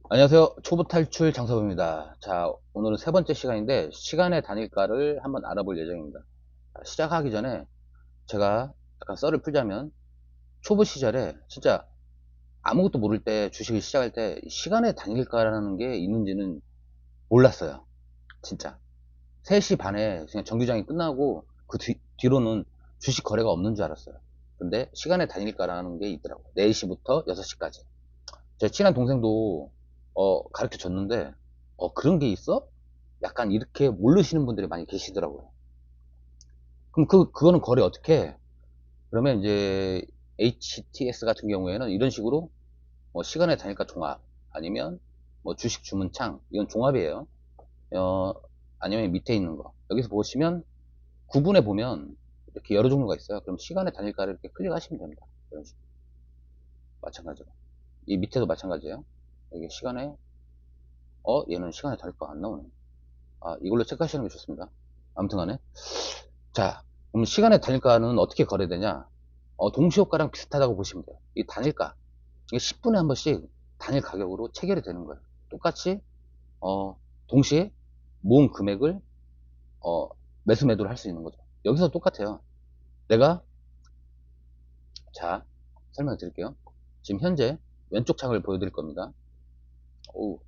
안녕하세요. 초보 탈출 장사부입니다. 자, 오늘은 세 번째 시간인데 시간의 단일가를 한번 알아볼 예정입니다. 자, 시작하기 전에 제가 약간 썰을 풀자면 초보 시절에 진짜 아무것도 모를 때 주식을 시작할 때 시간의 단일가라는 게 있는지는 몰랐어요. 진짜. 3시 반에 그냥 정규장이 끝나고 그 뒤로는 주식 거래가 없는 줄 알았어요. 근데 시간의 단일가라는 게 있더라고요. 4시부터 6시까지. 제 친한 동생도 가르쳐 줬는데 그런 게 있어? 약간 이렇게 모르시는 분들이 많이 계시더라고요. 그럼 그거는 거래 어떻게 해? 그러면 이제 HTS 같은 경우에는 이런 식으로 시간의 단일가 종합 아니면 주식 주문창 이건 종합이에요. 어, 아니면 밑에 있는 거 여기서 보시면 구분해 보면 이렇게 여러 종류가 있어요. 그럼 시간의 단일가를 이렇게 클릭하시면 됩니다. 이런 식으로 마찬가지로 이 밑에도 마찬가지예요. 여기 시간에 얘는 시간의 단일가 안 나오네. 이걸로 체크하시는 게 좋습니다. 아무튼 간에. 자, 그럼 시간의 단일가는 어떻게 거래되냐? 동시효과랑 비슷하다고 보시면 돼요. 이 단일가. 이게 10분에 한 번씩 단일 가격으로 체결이 되는 거예요. 똑같이, 동시에 모은 금액을, 어, 매수 매도를 할 수 있는 거죠. 여기서 똑같아요. 내가, 자, 설명을 드릴게요. 지금 현재 왼쪽 창을 보여드릴 겁니다. 오우,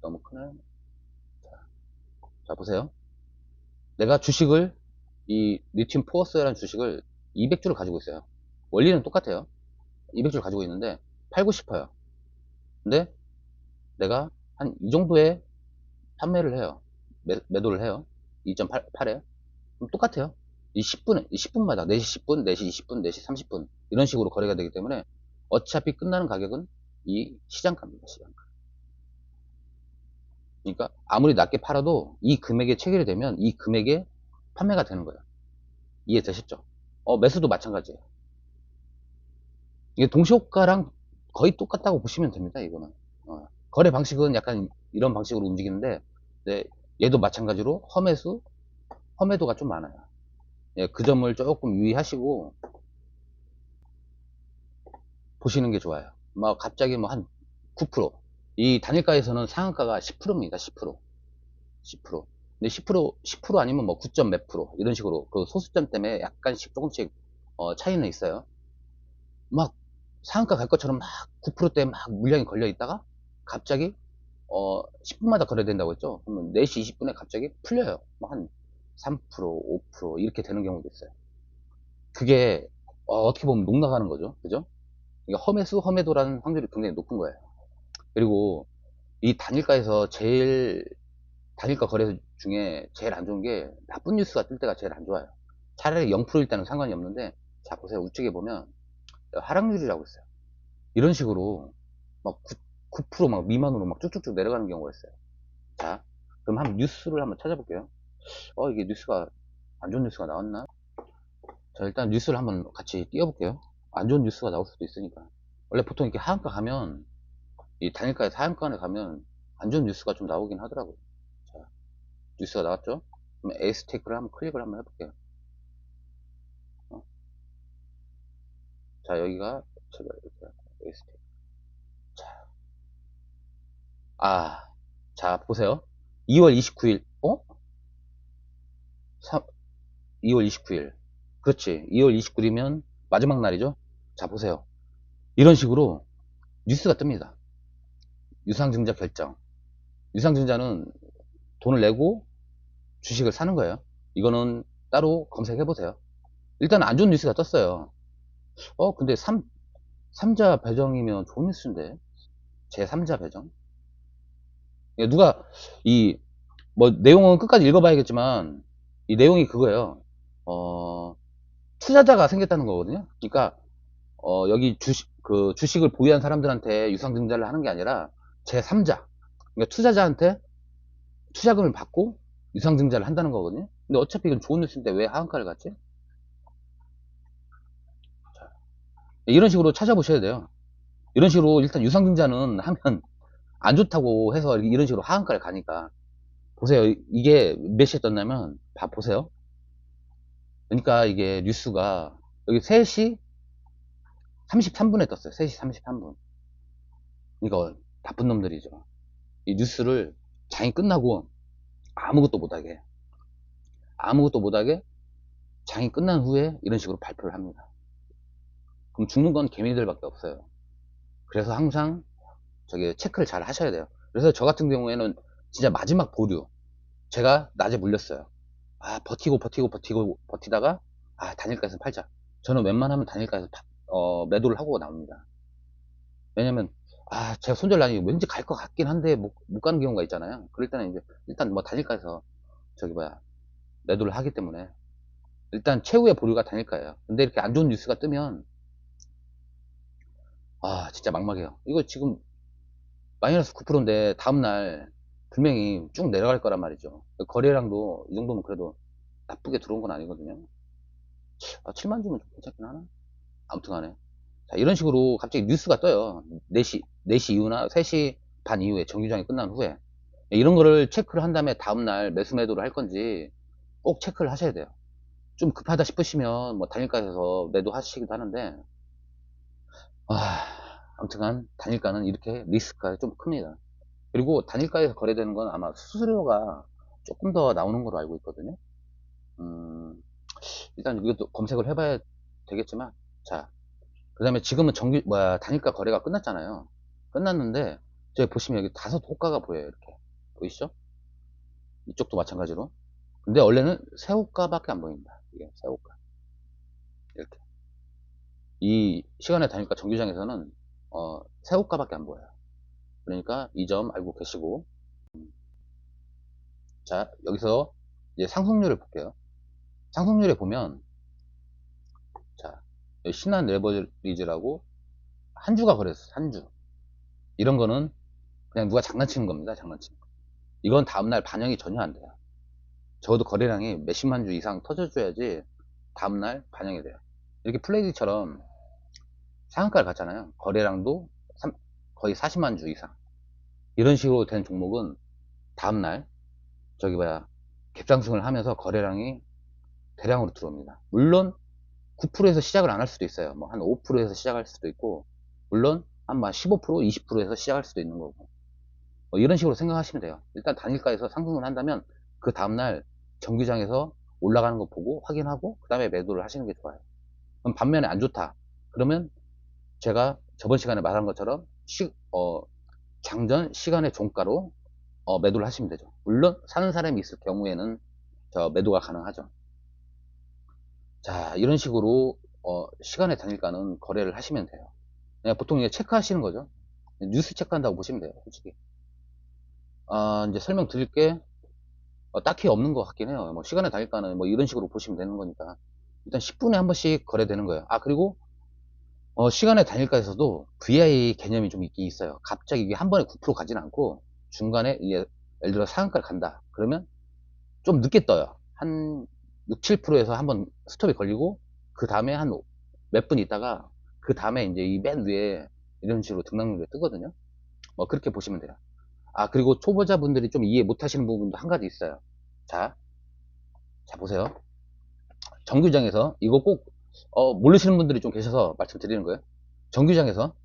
너무 크네. 자, 보세요. 내가 주식을 이 리튬 포어스라는 주식을 200주를 가지고 있어요. 원리는 똑같아요. 200주를 가지고 있는데 팔고 싶어요. 근데 내가 한 이 정도에 판매를 해요. 매도를 해요. 2.8에. 그럼 똑같아요. 이 10분에, 이 10분마다 4시 10분, 4시 20분, 4시 30분 이런 식으로 거래가 되기 때문에 어차피 끝나는 가격은 이 시장가입니다. 시장가. 그러니까 아무리 낮게 팔아도 이 금액에 체결이 되면 이 금액에 판매가 되는 거예요. 이해되셨죠? 매수도 마찬가지예요. 이게 동시효과랑 거의 똑같다고 보시면 됩니다. 이거는 거래 방식은 약간 이런 방식으로 움직이는데 네, 얘도 마찬가지로 험매수 험해도가 좀 많아요. 예, 그 점을 조금 유의하시고 보시는 게 좋아요. 막 갑자기 뭐 한 9%이 단일가에서는 상한가가 10%입니다. 10% 10% 근데 10% 아니면 뭐 9점 몇 프로 이런 식으로 그 소수점 때문에 약간씩 조금씩 차이는 있어요. 막 상한가 갈 것처럼 막 9%대 막 물량이 걸려 있다가 갑자기 10분마다 거래된다고 했죠. 그러면 4시 20분에 갑자기 풀려요. 뭐 한 3%, 5% 이렇게 되는 경우도 있어요. 그게 떻게 보면 녹나가는 거죠. 그죠? 이게 험해수, 험해도라는 확률이 굉장히 높은 거예요. 그리고 이 단일가에서 단일가 거래 중에 제일 안 좋은 게 나쁜 뉴스가 뜰 때가 제일 안 좋아요. 차라리 0%일 때는 상관이 없는데 자 보세요. 우측에 보면 하락률이라고 있어요. 이런 식으로 막 9%막 미만으로 막 쭉쭉쭉 내려가는 경우가 있어요. 자, 그럼 한번 뉴스를 한번 찾아볼게요. 이게 뉴스가, 안 좋은 뉴스가 나왔나? 자, 일단 뉴스를 한번 같이 띄워볼게요. 안 좋은 뉴스가 나올 수도 있으니까. 원래 보통 이렇게 하한가 가면, 이 단일가에서 하한가에 가면 안 좋은 뉴스가 좀 나오긴 하더라고요. 자, 뉴스가 나왔죠? 그럼 에이스테이크를 한번 클릭을 한번 해볼게요. 어, 자, 여기가, 제가 이렇게, 에이스테이크. 자, 아, 자, 보세요. 2월 29일, 2월 29일. 그렇지. 2월 29일이면 마지막 날이죠? 자, 보세요. 이런 식으로 뉴스가 뜹니다. 유상증자 결정. 유상증자는 돈을 내고 주식을 사는 거예요. 이거는 따로 검색해 보세요. 일단 안 좋은 뉴스가 떴어요. 근데 3자 배정이면 좋은 뉴스인데. 제3자 배정. 누가, 이, 내용은 끝까지 읽어봐야겠지만, 이 내용이 그거예요. 어, 투자자가 생겼다는 거거든요. 그러니까, 여기 주식을 보유한 사람들한테 유상증자를 하는 게 아니라, 제3자. 그러니까 투자자한테 투자금을 받고 유상증자를 한다는 거거든요. 근데 어차피 이건 좋은 뉴스인데 왜 하한가를 갔지? 이런 식으로 찾아보셔야 돼요. 이런 식으로 일단 유상증자는 하면 안 좋다고 해서 이런 식으로 하한가를 가니까 보세요. 이게 몇 시에 떴냐면 보세요. 그러니까 이게 뉴스가 여기 3시 33분에 떴어요. 3시 33분. 그러니까 나쁜 놈들이죠. 이 뉴스를 장이 끝나고 아무것도 못하게, 아무것도 못하게 장이 끝난 후에 이런 식으로 발표를 합니다. 그럼 죽는 건 개미들밖에 없어요. 그래서 항상 저기 체크를 잘 하셔야 돼요. 그래서 저 같은 경우에는 진짜 마지막 보류, 제가 낮에 물렸어요. 아, 버티다가, 아, 단일가에서 팔자. 저는 웬만하면 단일가에서 매도를 하고 나옵니다. 왜냐면, 아, 제가 손절나니 왠지 갈 것 같긴 한데, 못 가는 경우가 있잖아요. 그럴 때는 이제, 일단 뭐 단일가에서, 매도를 하기 때문에, 일단 최후의 보류가 단일가예요. 근데 이렇게 안 좋은 뉴스가 뜨면, 아, 진짜 막막해요. 이거 지금 마이너스 9%인데, 다음날, 분명히 쭉 내려갈 거란 말이죠. 거래량도 이 정도면 그래도 나쁘게 들어온 건 아니거든요. 아, 7만 주면 좀 괜찮긴 하나? 아무튼 간에. 자, 이런 식으로 갑자기 뉴스가 떠요. 4시 이후나 3시 반 이후에 정규장이 끝난 후에. 이런 거를 체크를 한 다음에 다음날 매수 매도를 할 건지 꼭 체크를 하셔야 돼요. 좀 급하다 싶으시면 뭐 단일가에서 매도하시기도 하는데, 아, 아무튼간 단일가는 이렇게 리스크가 좀 큽니다. 그리고 단일가에서 거래되는 건 아마 수수료가 조금 더 나오는 걸로 알고 있거든요. 일단 이것도 검색을 해봐야 되겠지만, 자, 그 다음에 지금은 단일가 거래가 끝났잖아요. 끝났는데, 저기 보시면 여기 다섯 호가가 보여요. 이렇게. 보이시죠? 이쪽도 마찬가지로. 근데 원래는 세 호가밖에 안 보입니다. 이게 세 호가. 이렇게. 이 시간의 단일가 정규장에서는, 세 호가밖에 안 보여요. 그러니까 이 점 알고 계시고. 자, 여기서 이제 상승률을 볼게요. 상승률에 보면, 자, 신한 레버리지라고 한 주가 거래했어. 한 주. 이런 거는 그냥 누가 장난치는 겁니다. 장난치는 거. 이건 다음날 반영이 전혀 안 돼요. 적어도 거래량이 몇십만 주 이상 터져줘야지 다음날 반영이 돼요. 이렇게 플레이디처럼 상한가를 갔잖아요. 거래량도 거의 40만 주 이상. 이런 식으로 된 종목은 다음날 갭상승을 하면서 거래량이 대량으로 들어옵니다. 물론 9%에서 시작을 안 할 수도 있어요. 뭐 한 5%에서 시작할 수도 있고, 물론 한 15%, 20%에서 시작할 수도 있는 거고. 뭐 이런 식으로 생각하시면 돼요. 일단 단일가에서 상승을 한다면 그 다음날 정규장에서 올라가는 거 보고 확인하고 그 다음에 매도를 하시는 게 좋아요. 그럼 반면에 안 좋다. 그러면 제가 저번 시간에 말한 것처럼 장전 시간의 종가로 매도를 하시면 되죠. 물론 사는 사람이 있을 경우에는 매도가 가능하죠. 자, 이런 식으로 시간의 단일가는 거래를 하시면 돼요. 그냥 보통 이제 체크하시는 거죠. 뉴스 체크한다고 보시면 돼요. 솔직히. 이제 설명드릴 게 딱히 없는 것 같긴 해요. 뭐 시간의 단일가는 뭐 이런 식으로 보시면 되는 거니까. 일단 10분에 한 번씩 거래되는 거예요. 아, 그리고 시간의 단일가에서도 VI 개념이 좀 있긴 있어요. 갑자기 이게 한 번에 9% 가진 않고 중간에 이제 예를 들어 상한가를 간다. 그러면 좀 늦게 떠요. 한 6, 7%에서 한번 스톱이 걸리고 그 다음에 한 몇 분 있다가 그 다음에 이제 이 맨 위에 이런 식으로 등락률이 뜨거든요. 뭐 그렇게 보시면 돼요. 아, 그리고 초보자분들이 좀 이해 못 하시는 부분도 한 가지 있어요. 자, 자 보세요. 정규장에서 이거 꼭 모르시는 분들이 좀 계셔서 말씀드리는 거예요. 정규장에서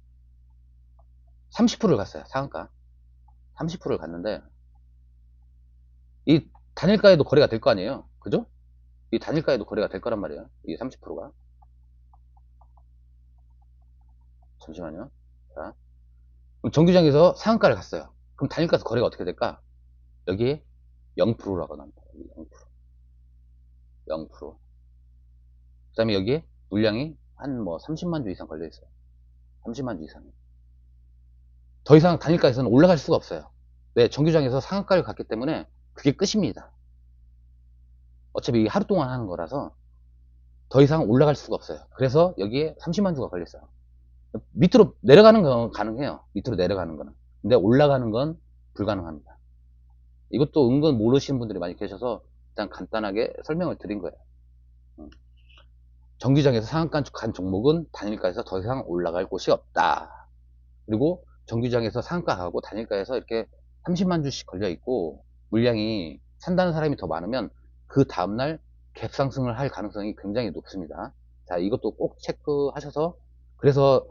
30%를 갔어요. 상한가 30%를 갔는데 이 단일가에도 거래가 될 거 아니에요. 그죠? 이 단일가에도 거래가 될 거란 말이에요. 이 30%가. 잠시만요. 자, 그럼 정규장에서 상한가를 갔어요. 그럼 단일가에서 거래가 어떻게 될까? 여기 0%라고 나옵니다. 0%. 0%. 그 다음에 여기에 물량이 한 뭐 30만 주 이상 걸려 있어요. 30만 주 이상. 더 이상 단일가에서는 올라갈 수가 없어요. 왜? 정규장에서 상한가를 갔기 때문에 그게 끝입니다. 어차피 이게 하루 동안 하는 거라서 더 이상 올라갈 수가 없어요. 그래서 여기에 30만 주가 걸렸어요. 밑으로 내려가는 건 가능해요. 밑으로 내려가는 거는. 근데 올라가는 건 불가능합니다. 이것도 은근 모르시는 분들이 많이 계셔서 일단 간단하게 설명을 드린 거예요. 정규장에서 상한가 간 종목은 단일가에서 더 이상 올라갈 곳이 없다. 그리고 정규장에서 상한가 가고 단일가에서 이렇게 30만 주씩 걸려 있고 물량이 산다는 사람이 더 많으면 그 다음날 갭상승을 할 가능성이 굉장히 높습니다. 자, 이것도 꼭 체크하셔서 그래서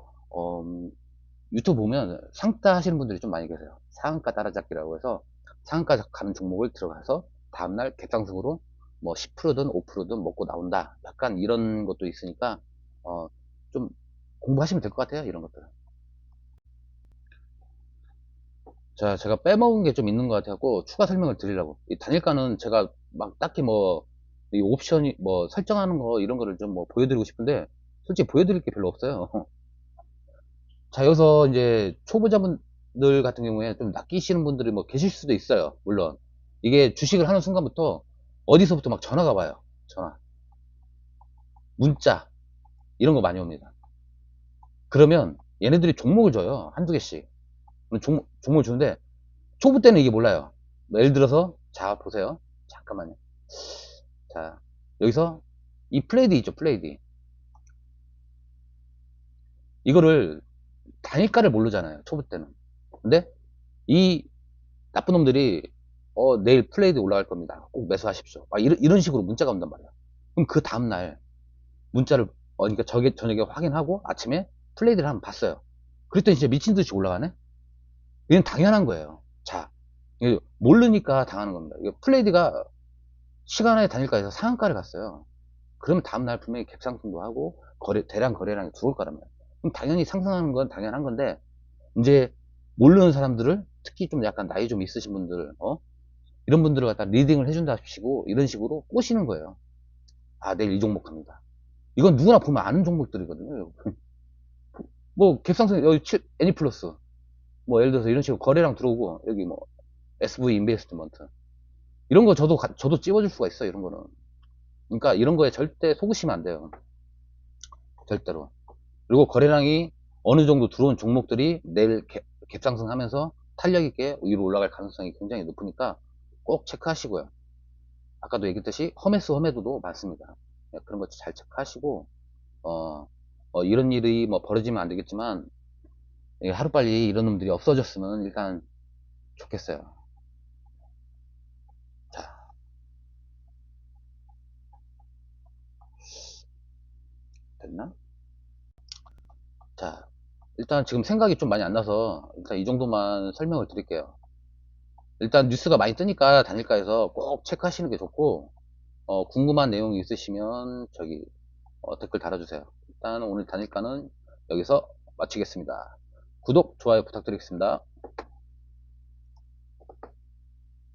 유튜브 보면 상따 하시는 분들이 좀 많이 계세요. 상한가 따라잡기라고 해서 상한가 가는 종목을 들어가서 다음날 객상승으로 뭐 10%든 5%든 먹고 나온다. 약간 이런 것도 있으니까 좀 공부하시면 될 것 같아요. 이런 것들. 자, 제가 빼먹은 게 좀 있는 것 같아갖고 추가 설명을 드리려고. 이 단일가는 제가 막 딱히 뭐 이 옵션이 뭐 설정하는 거 이런 거를 좀 뭐 보여드리고 싶은데 솔직히 보여드릴 게 별로 없어요. 자, 여기서 이제 초보자분들 같은 경우에 좀 낚이시는 분들이 뭐 계실 수도 있어요. 물론. 이게 주식을 하는 순간부터 어디서부터 막 전화가 와요. 전화. 문자. 이런 거 많이 옵니다. 그러면 얘네들이 종목을 줘요. 한두 개씩. 종목을 주는데 초보 때는 이게 몰라요. 뭐 예를 들어서 자, 보세요. 잠깐만요. 자, 여기서 이 플레이드 있죠. 플레이드. 이거를 단일가를 모르잖아요. 초보 때는. 근데 이 나쁜 놈들이 내일 플레이드 올라갈 겁니다. 꼭 매수하십시오. 막 이런 식으로 문자가 온단 말이야. 그럼 그 다음날 문자를 그러니까 저녁에 확인하고 아침에 플레이드를 한번 봤어요. 그랬더니 진짜 미친 듯이 올라가네. 이건 당연한 거예요. 자, 이거 모르니까 당하는 겁니다. 이거 플레이드가 시간의 단일가에서 상한가를 갔어요. 그러면 다음날 분명히 갭상승도 하고 대량 거래량이 들어올 거란 말이에요. 그럼 당연히 상승하는 건 당연한 건데 이제 모르는 사람들을 특히 좀 약간 나이 좀 있으신 분들 이런 분들을 갖다 리딩을 해준다 하시고 이런 식으로 꼬시는 거예요. 아, 내일 이 종목 갑니다. 이건 누구나 보면 아는 종목들이거든요. 뭐 갭상승 여기 애니플러스 뭐 예를 들어서 이런 식으로 거래량 들어오고 여기 뭐 SV 인베스트먼트 이런 거 저도 찝어줄 수가 있어요. 이런 거는. 그러니까 이런 거에 절대 속으시면 안 돼요. 절대로. 그리고 거래량이 어느 정도 들어온 종목들이 내일 갭상승하면서 탄력 있게 위로 올라갈 가능성이 굉장히 높으니까 꼭 체크하시고요. 아까도 얘기했듯이 험해도도 많습니다. 네, 그런 거 잘 체크하시고 이런 일이 뭐 벌어지면 안 되겠지만 하루빨리 이런 놈들이 없어졌으면 일단 좋겠어요. 자, 됐나? 자, 일단 지금 생각이 좀 많이 안 나서 일단 이 정도만 설명을 드릴게요. 일단 뉴스가 많이 뜨니까 단일가에서 꼭 체크하시는 게 좋고 궁금한 내용이 있으시면 저기 댓글 달아주세요. 일단 오늘 단일가는 여기서 마치겠습니다. 구독, 좋아요 부탁드리겠습니다.